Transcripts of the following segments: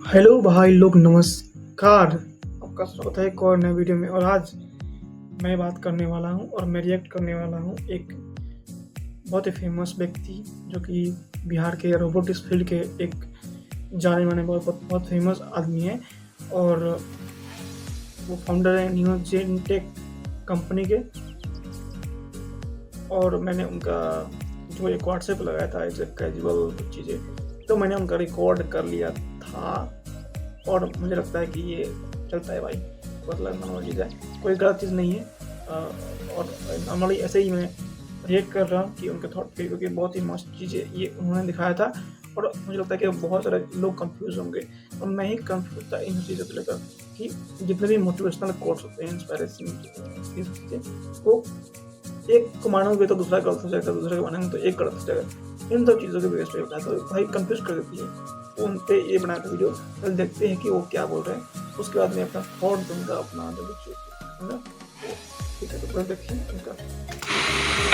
Hello भाई लोग, नमस्कार। आपका स्वागत है एक और नए वीडियो में। और आज मैं बात करने वाला हूँ और मैं रिएक्ट करने वाला हूँ एक बहुत ही फेमस व्यक्ति जो कि बिहार के रोबोटिक्स फील्ड के एक जाने माने बहुत बहुत बहुत फेमस आदमी है। और वो फाउंडर है न्यू जेन टेक कंपनी के। और मैंने उनका जो एक व्हाट्सएप लगाया था ऐसे कैजुअल चीज़ें, तो मैंने उनका रिकॉर्ड कर लिया था। और मुझे लगता है कि ये चलता है भाई, मतलब नॉर्मल चीज़ है, कोई गलत चीज़ नहीं है। और नॉर्मली ऐसे ही मैं रिएक्ट कर रहा हूँ कि उनके थॉट पे, क्योंकि बहुत ही मस्त चीज़ें ये उन्होंने दिखाया था। और मुझे लगता है कि बहुत सारे लोग कंफ्यूज होंगे, और मैं ही कंफ्यूज था इन चीज़ों को लेकर कि जितने भी मोटिवेशनल कोट्स होते हैं, इंस्पायरेशन ये सब चीज़ें, वो एक को मानोगे तो दूसरा गलत हो जाएगा, दूसरे को मानेंगे तो एक गलत हो जाएगा। इन सब चीज़ों के बेस पे होता है, तो भाई कंफ्यूज कर देती है। तो उन पे ये बनाया था वीडियो, कल देखते हैं कि वो क्या बोल रहे हैं। उसके बाद मैं अपना थॉट दूंगा, अपना जो भी है ना। ठीक है, तो पहले देखिए उनका।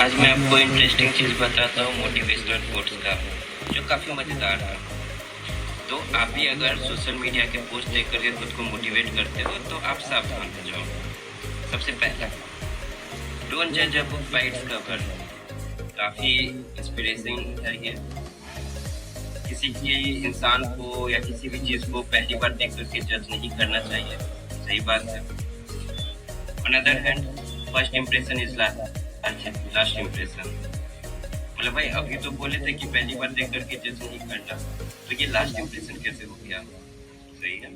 आज मैं आपको इंटरेस्टिंग चीज़ बताता हूँ मोटिवेशनल कोट्स का, जो काफ़ी मज़ेदार है। तो आप भी अगर सोशल मीडिया के पोस्ट देख करके खुद को मोटिवेट करते हो तो आप सावधान हो जाओ। सबसे पहला, डोंट जज a book by its cover. काफ़ी इंस्पिरेशनिंग है ये। किसी की इंसान को या किसी भी चीज़ को पहली बार देख करके जज नहीं करना चाहिए। सही बात है। On other hand, first impression is last impression. मतलब भाई अभी तो बोले थे कि पहली बार देख करके जज नहीं करना, तो ये लास्ट इम्प्रेशन कैसे हो गया? सही है।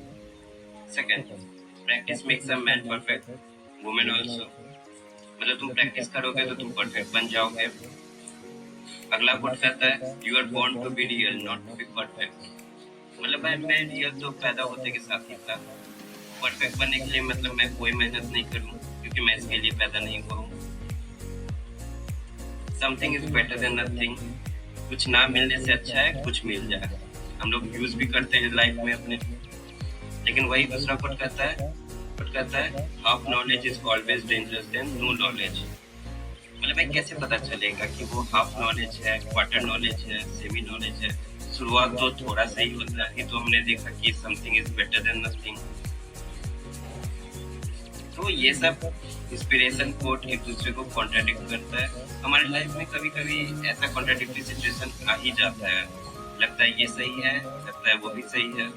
Second, practice makes a man perfect, women also. मतलब तुम प्रैक्टिस करोगे तो तुम परफेक्ट बन जाओगे। अगला कोट कहता है, you are born to be real not to be perfect. मतलब भाई मैं रियल तो पैदा होते के साथ ही था। परफेक्ट बनने के लिए मतलब मैं कोई मेहनत नहीं करूँ, क्योंकि मैं इसके लिए पैदा नहीं हुआ हूँ। Something is better than nothing. कुछ ना मिलने से अच्छा है कुछ मिल जाए। हम लोग यूज भी करते हैं लाइफ में अपने। लेकिन वही दूसरा कोट कहता है half knowledge is always dangerous than no knowledge. मतलब भाई कैसे पता चलेगा कि वो हाफ नॉलेज है, क्वार्टर नॉलेज है, सेमी नॉलेज है? शुरुआत तो थोड़ा सा ही होता है, तो हमने देखा कि something is better than nothing. तो ये सब इंस्पिरेशन कोट एक दूसरे को कॉन्ट्राडिक्ट करता है। हमारे लाइफ में कभी कभी ऐसा कॉन्ट्राडिक्टरी सिचुएशन आ ही जाता है। लगता है ये सही है, लगता है वो भी सही है।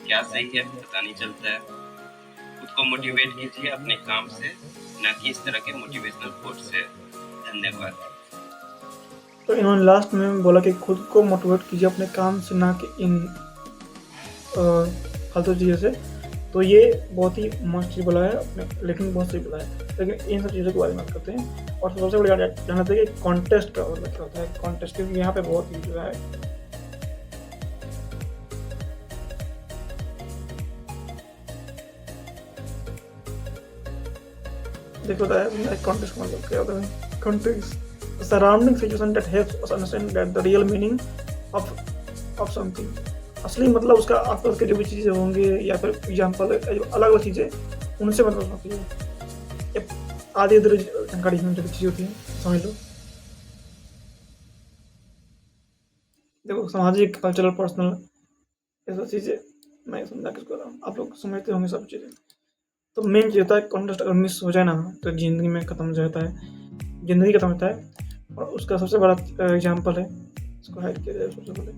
क्या सही है पता नहीं चलता है। खुद को मोटिवेट कीजिए अपने काम से, ना कि इस तरह के मोटिवेशनल कोट से। धन्यवाद। तो इन्होंने लास्ट में बोला कि खुद को मोटिवेट कीजिए अपने काम से, ना कि इन फालतू चीज़ों से। तो ये बहुत ही मस्त चीज़ बोला है अपने, लेकिन बहुत सही बोला है। लेकिन इन सब चीज़ों के बारे में बात करते हैं। और सबसे बड़ी बात जानना चाहिए कि कॉन्टेस्ट का मतलब क्या होता है। कॉन्टेस्ट, क्योंकि यहाँ पे बहुत ही जो है देखो होता है कॉन्टेस्ट का मतलब क्या होता है। Contest surrounding situation that helps us understand that the real meaning of something. असली मतलब उसका आसपास के जो भी चीज़ें होंगे, या फिर एग्जाम्पल अलग अलग चीज़ें, उनसे मतलब होती है। आधी अधूरी जानकारी में जो चीज़ होती है, समझ लो। देखो सामाजिक, कल्चरल, पर्सनल, ये सब चीज़ें मैं समझा किसको रहा हूँ, आप लोग समझते होंगे सब चीज़ें। तो मेन चीज़ होता है कॉन्टेस्ट अगर मिस हो जाए ना, तो ज़िंदगी में ख़त्म हो जाता है, ज़िंदगी खत्म होता है। और उसका सबसे बड़ा एग्जाम्पल है, इसको हाइड किया जाए सबसे पहले।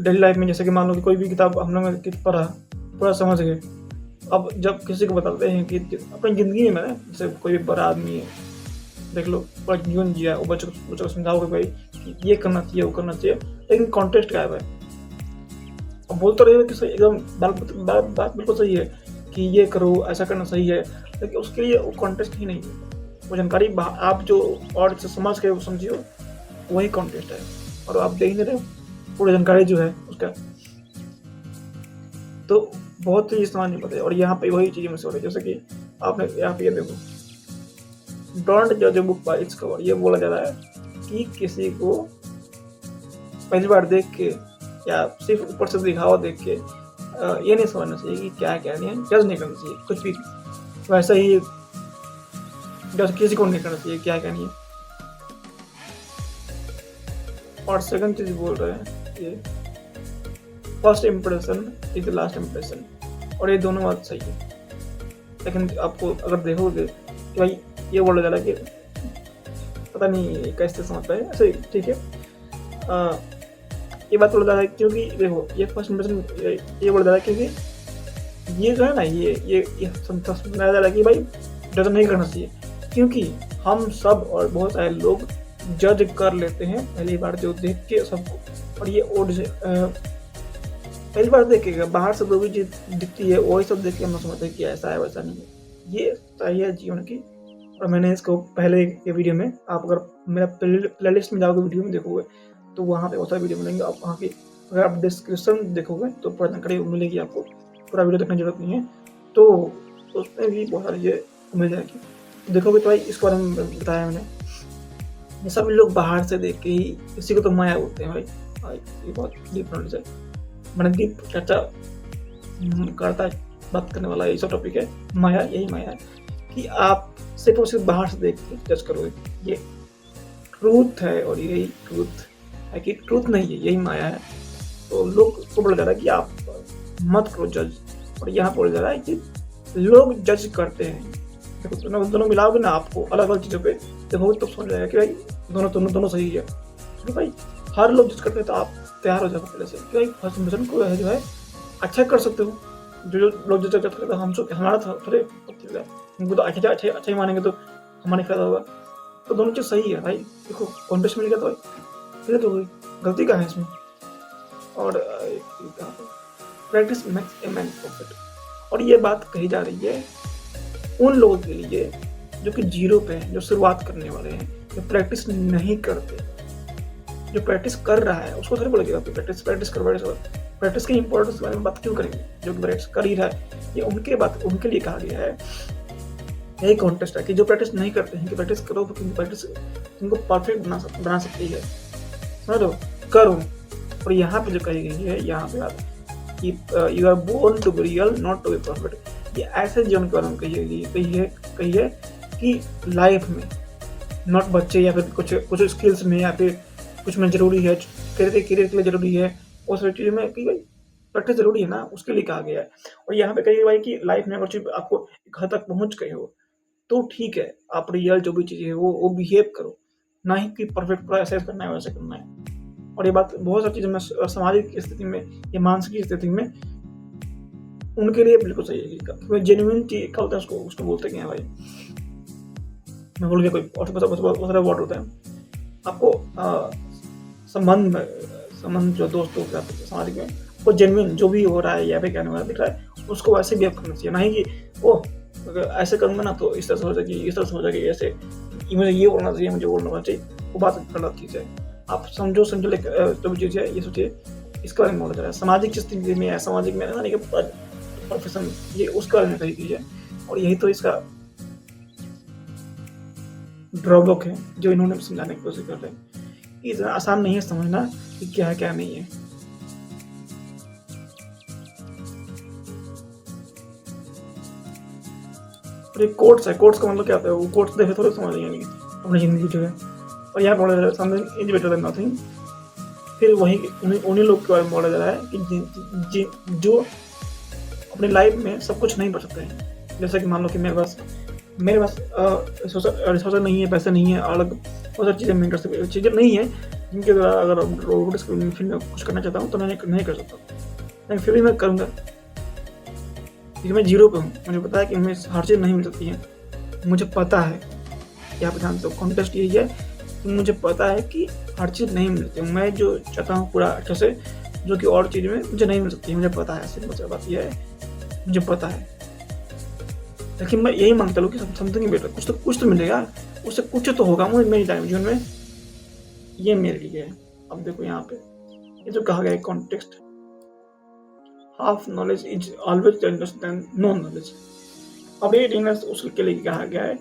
डेली लाइफ में जैसे कि मान लो कि कोई भी किताब हम लोग ने पढ़ा, पूरा समझ गए। अब जब किसी को बताते हैं कि अपनी ज़िंदगी में, जैसे कोई भी बड़ा आदमी है, देख लो बड़ा जीवन जिया, वो बच्चों को समझाओ कि भाई कि ये करना चाहिए, वो करना चाहिए, लेकिन कॉन्टेस्ट गायब है। अब बोलते रहे कि सही, एकदम बात बिल्कुल सही है कि ये करो, ऐसा करना सही है, लेकिन उसके लिए वो कॉन्टेस्ट ही नहीं है। वो जानकारी आप जो और से समझ के समझियो, वही कॉन्टेस्ट है। और आप देख नहीं रहे पूरी जानकारी जो है उसका, तो बहुत ही इस्तेमाल नहीं पता है। और यहाँ पे वही चीज़ें मिस हो रही है, जैसे कि आपने यहाँ पे ये देखो, डोंट जज a book by its cover. ये बोला जा रहा है कि किसी को पहली बार देख के या सिर्फ ऊपर से दिखावा देख के ये नहीं समझना चाहिए कि क्या क्या नहीं है, जज नहीं करना चाहिए कुछ भी। वैसा ही जज किसी को नहीं करना चाहिए क्या क्या नहीं है। और सेकंड चीज बोल रहे हैं ये first impression is the last impression, और ये दोनों बात सही है। लेकिन आपको अगर देखोगे कि भाई ये बोला जा रहा है कि पता नहीं कैसे समझता है ऐसे, ठीक है। ये बात बोला जा रहा है क्योंकि देखो ये फर्स्ट इम्प्रेशन ये बोला जा रहा है क्योंकि ये जो है ना ये समझाया जा रहा है कि भाई जज नहीं करना चाहिए, क्योंकि हम सब और बहुत सारे लोग जज कर लेते हैं पहली बार जो देख के सबको, और ये पहली बार देखेगा बाहर से जो भी चीज दिखती है वही सब देख के हम समझते हैं कि ऐसा है वैसा नहीं है। ये सही है जीवन की, और मैंने इसको पहले के वीडियो में, आप अगर मेरा प्लेलिस्ट में जाओगे वीडियो में देखोगे तो वहाँ पे बहुत सारे वीडियो मिलेंगे। आप वहाँ की अगर आप डिस्क्रिप्शन देखोगे तो पूरा जानकारी मिलेगी आपको, पूरा वीडियो देखने की जरूरत नहीं है, तो उसमें भी बहुत सारी ये मिल जाएगी। देखोगे तो भाई इसके बारे में बताया मैंने, ये सभी लोग बाहर से देख के ही इसी को तो माया बोलते हैं भाई ये बहुत डीप नॉलेज है। मैंने डीप चर्चा करता बात करने वाला ये सब टॉपिक है माया, यही माया है कि आप सिर्फ और सिर्फ बाहर से देख के जज करोगे, ये ट्रूथ है, और यही ट्रूथ है कि ट्रूथ नहीं है, यही माया है। तो लोग को बोला जा रहा है कि आप मत करो जज, और यहाँ बोला जा रहा है कि लोग जज करते हैं। देखो दोनों मिलाओगे ना आपको अलग अलग चीज़ों पे देखोगे तो समझ जाएगा कि भाई दोनों सही है। तो भाई हर लोग जज करते हैं तो आप तैयार हो जाओ पहले से कि भाई फर्स्ट इम्प्रेशन को है जो है अच्छा कर सकते हो। जो लोग जज करते हैं हम हमारा थोड़े उनको तो अच्छा ही मानेंगे तो हमारे फायदा होगा। तो दोनों चीज़ सही है भाई। देखो कॉन्टेस्ट मिल गया तो भाई तो गलती का है इसमें। और practice makes a man perfect, और ये बात कही जा रही है उन लोगों के लिए जो कि जीरो पे हैं, जो शुरुआत करने वाले हैं, जो प्रैक्टिस नहीं करते। जो प्रैक्टिस कर रहा है उसको थोड़ी बोलेगा प्रैक्टिस कर, प्रैक्टिस की इंपॉर्टेंस के बारे में बात क्यों करेंगे। जो प्रैक्टिस कर ही रहा है ये उनके लिए कहा गया है। यही कॉन्टेस्ट है कि जो प्रैक्टिस नहीं करते हैं कि प्रैक्टिस करो, क्योंकि प्रैक्टिस तुमको परफेक्ट बना सकती है। समझ लो, करो। और यहाँ पे जो कही गई है, यहाँ पे आप कि you are born to be real not to be perfect, ये ऐसे जीवन के बारे में कही है कि लाइफ में नॉट बच्चे या फिर कुछ स्किल्स में या फिर कुछ में जरूरी है, करियर के लिए जरूरी है, उस चीज़ में कि भाई प्रैक्टिस जरूरी है ना, उसके लिए कहा गया है। और यहाँ पे कही भाई कि लाइफ में अगर चीज आपको एक हद तक पहुंच गए हो तो ठीक है, आप रियल जो भी चीज़ है वो बिहेव करो, ना ही कि परफेक्ट पूरा ऐसे करना है वैसे करना है। और ये बात बहुत सारी चीज़ों में, सामाजिक स्थिति में या मानसिक स्थिति में उनके लिए बिल्कुल सही है। जेन्युइन चीज क्या होता है उसको बोलते क्या है भाई, मैं बोल गया कोई और वर्ड होता है। आपको संबंध जो दोस्तों के साथ समाज में वो जेन्युइन जो भी हो रहा है या फिर कहने वाला दिख रहा है उसको वैसे बिहेव करना चाहिए, ना ही कि अगर ऐसे करूँगा ना तो इस तरह से हो जाएगी, इस तरह से हो जाएगी, ऐसे मुझे ये बोलना चाहिए, मुझे बोलना चाहिए, वो बात गलत चीज़ है। आप समझो जो भी चीज़ है ये सोचिए इसके बारे में बोला जा रहा है। सामाजिक स्थिति में या सामाजिक में ना कि प्रोफेशन ये उसके बारे में कही गई है, और यही तो इसका ड्रॉबैक है जो इन्होंने समझाने की कोशिश कर रहे हैं। इतना आसान नहीं है समझना कि क्या है क्या नहीं है। और ये कोट्स है, कोट्स का मतलब क्या होता है, वो कोट्स देखे थोड़े समझ नहीं अपनी जिंदगी जो है। और यहाँ बोला जा रहा है something is better than nothing, फिर वही उन्हीं लोग के बारे में बोला जा रहा है कि जो अपनी लाइफ में सब कुछ नहीं कर सकते हैं। जैसे कि मान लो कि मेरे पास रिसोर्स नहीं है, पैसे नहीं है, अलग बहुत सारी चीज़ें मैं कर सकती चीज़ें नहीं है जिनके द्वारा अगर रोबोटिक्स फील्ड में कुछ करना चाहता हूँ तो मैं नहीं कर सकता, लेकिन फिर भी मैं करूँगा क्योंकि मैं जीरो पे हूँ। मुझे पता है कि हमें हर चीज़ नहीं मिल सकती है, मुझे पता है। यहाँ पे ध्यान दो, कॉन्टेक्स्ट यही है कि मुझे पता है कि हर चीज़ नहीं मिलती। मैं जो चाहता हूँ पूरा अच्छे से, जो कि और चीज़ में मुझे नहीं मिल सकती है, मुझे पता है। सिर्फ बात यह है मुझे पता है, लेकिन मैं यही मांगता हूँ कि समथिंग बेटर, कुछ तो मिलेगा, उससे कुछ तो होगा मुझे मेरी टाइम जीवन में, ये मेरे लिए है। अब देखो यहाँ पे ये जो कहा गया है context, half knowledge is always dangerous than no knowledge. अब ये डेंजरस उसके लिए कहा गया है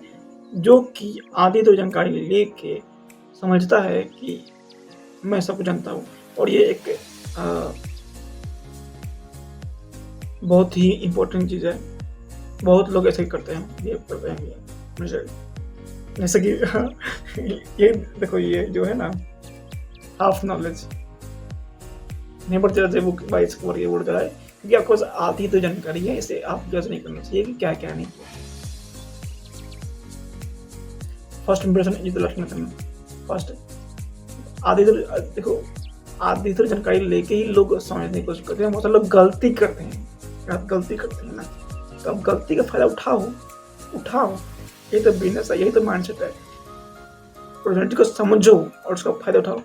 जो कि आधी तो जानकारी लेके समझता है कि मैं सब जानता हूँ। और ये एक बहुत ही इम्पोर्टेंट चीज़ है, बहुत लोग ऐसे ही करते हैं, ये करते हैं। जैसे कि ये देखो, ये जो है ना हाफ नॉलेज, नहीं बढ़ जाए वो भाई स्कोर ये बढ़ जाए, क्योंकि आपको बस आधी तो जानकारी है, इसे आप जज नहीं करना चाहिए कि क्या क्या नहीं किया। First impression is the last method. First आधी तो देखो, आधी तो जानकारी लेके ही लोग समझने की कोशिश करते हैं। बहुत सारे लोग गलती करते हैं, आप गलती करते हैं ना, तो आप गलती का फायदा उठाओ। यही तो बिजनेस है, यही तो माइंडसेट है। अपॉर्चुनिटी को समझो और उसका फायदा उठाओ।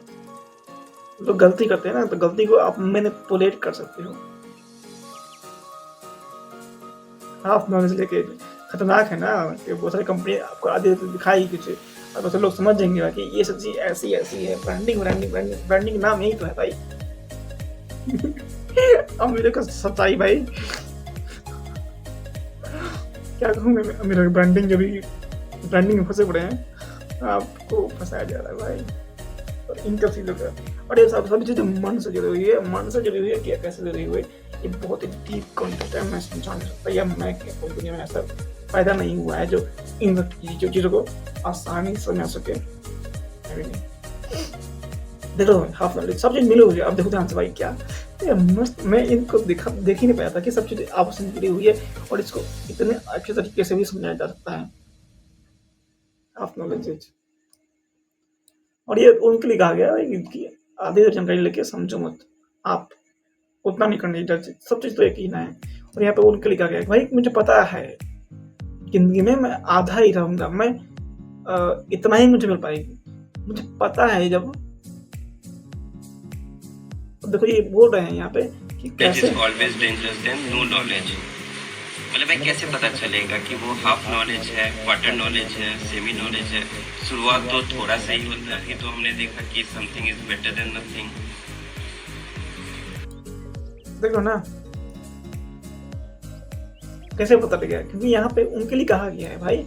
लोग गलती करते हैं ना, तो गलती को आप मैनिपुलेट कर सकते हो। हाफ नॉलेज लेके खतरनाक है ना, कि बहुत सारी कंपनी आपको आधी दिखाई कुछ, और बहुत लोग समझ जाएंगे कि ये सब चीज ऐसी है। ब्रांडिंग नाम यही तो है भाई। अब मेरे को सच्चाई भाई क्या कहूँ मैं, मेरा ब्रांडिंग जो भी ब्रांडिंग में फंसे पड़े हैं, आपको फंसाया जा रहा है भाई, और इनका चीजों का। और ये सब चीजें मन से जुड़ी हुई है, क्या कैसे जुड़ी हुई है, ये बहुत ही डीप कॉन्टेक्स्ट है। मैं समझा नहीं सकता, या मैं दुनिया में ऐसा पैदा नहीं हुआ है जो इन जो चीजों को आसानी से समझ सके। देखो हाफ नॉलेज सब चीज मिली हुई है। अब देखो ध्यान से भाई, क्या मस्त, मैं इनको देख ही नहीं पाया था कि सब चीजें आपस में जुड़ी हुई है, और इसको इतने अच्छे तरीके से भी समझाया जा सकता है हाफ नॉलेज। और ये उनके लिए कहा गया है कि आधी जानकारी लेके समझो मत, आप उतना नहीं करनी चाहिए, सब चीज तो एक ही ना है। और यहाँ पे उनके लिए कहा गया है भाई, मुझे पता है जिंदगी में मैं आधा ही रहूंगा, मैं इतना ही मुझे मिल पाएगी, मुझे पता है। जब देखो ये बोल रहे हैं यहाँ पे कि कैसे always dangerous than no knowledge. मतलब भाई कैसे पता चलेगा कि वो हाफ नॉलेज है, क्वार्टर नॉलेज है, सेमी नॉलेज है? शुरुआत तो थोड़ा सा ही होता है, तो हमने देखा कि something is better than nothing. देखो ना कैसे पता लग गया, क्योंकि यहाँ पे उनके लिए कहा गया है भाई,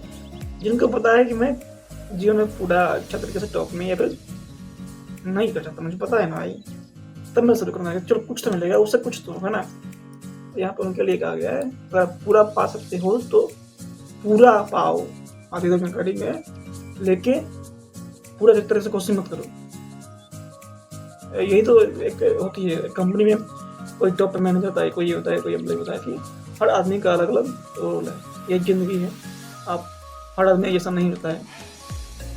जिनको पता है कि मैं जीवन में पूरा अच्छा तरीके से टॉप में या फिर नहीं कर सकता, मुझे पता है ना भाई, तब मैं शुरू करूंगा। चलो कुछ तो मिलेगा, उससे कुछ तो है ना। यहाँ पे उनके लिए कहा गया है, अगर पूरा पा सकते हो तो पूरा पाओ, आधी तो जानकारी में लेके पूरा एक तरह से कोशिश मत करो। यही तो एक होती है कंपनी में, कोई टॉप मैनेजर होता है, कोई ये होता है, कोई एम्प्लॉय होता है कि हर आदमी का अलग अलग रोल है। ये जिंदगी है, आप हर आदमी ऐसा नहीं होता है।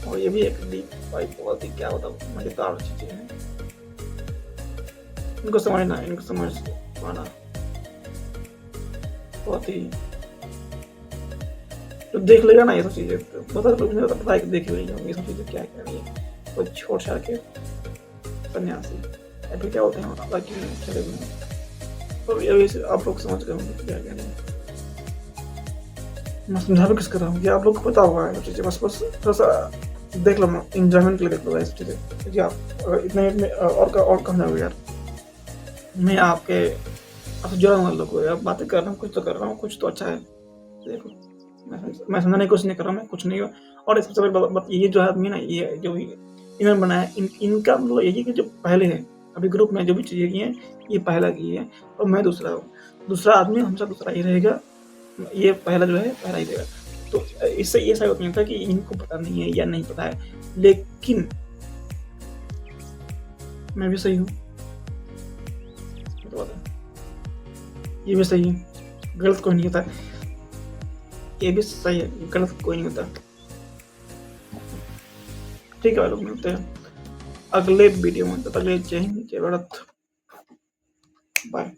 और ये भी एक डीप भाई, बहुत ही क्या होता है, मजेदार चीजें हैं, इनको समझना, इनको समझ पाना बहुत ही, तो देख लेगा ना ये सब चीजें, बहुत सारे लोग मुझे पता है कि देख लेंगे ये सब चीजें क्या क्या नहीं है। कोई छोड़ छाड़ के सन्यासी ऐसे क्या होते हैं बाकी चले गए, तो ये आप लोग समझ गए होंगे क्या क्या नहीं। मैं समझा भी किस कर रहा हूँ कि आप लोग को पता होगा ये चीजें, बस थोड़ा सा देख लो, इंजॉयमेंट के लिए देख लो ऐसी चीजें, क्योंकि आप अगर इतने में और कम जाओगे यार। मैं आपसे जुड़ा हुआ लोग यार, बातें कर रहा हूँ, कुछ तो कर रहा हूँ, कुछ तो अच्छा है। देखो मैं समझाने की कोशिश नहीं कर रहा हूँ, मैं कुछ नहीं हुआ। और सबसे बड़ी बात ये जो आदमी ना, ये जो भी इन्होंने बनाया, इनका मतलब यही कि जो पहले है अभी ग्रुप में जो भी चीजें की हैं, ये पहला की है और मैं दूसरा हूँ। दूसरा आदमी हमेशा दूसरा ही रहेगा, ये पहला जो है पहला ही रहेगा। तो इससे ये साबित नहीं होता कि इनको पता नहीं है या नहीं पता है, लेकिन मैं भी सही हूँ, ये भी सही है, गलत कोई नहीं होता, ये भी सही है, गलत कोई नहीं होता। ठीक है भाई, लोग मिलते हैं अगले वीडियो में, तब तक जय हिंद, जय भारत, बाय।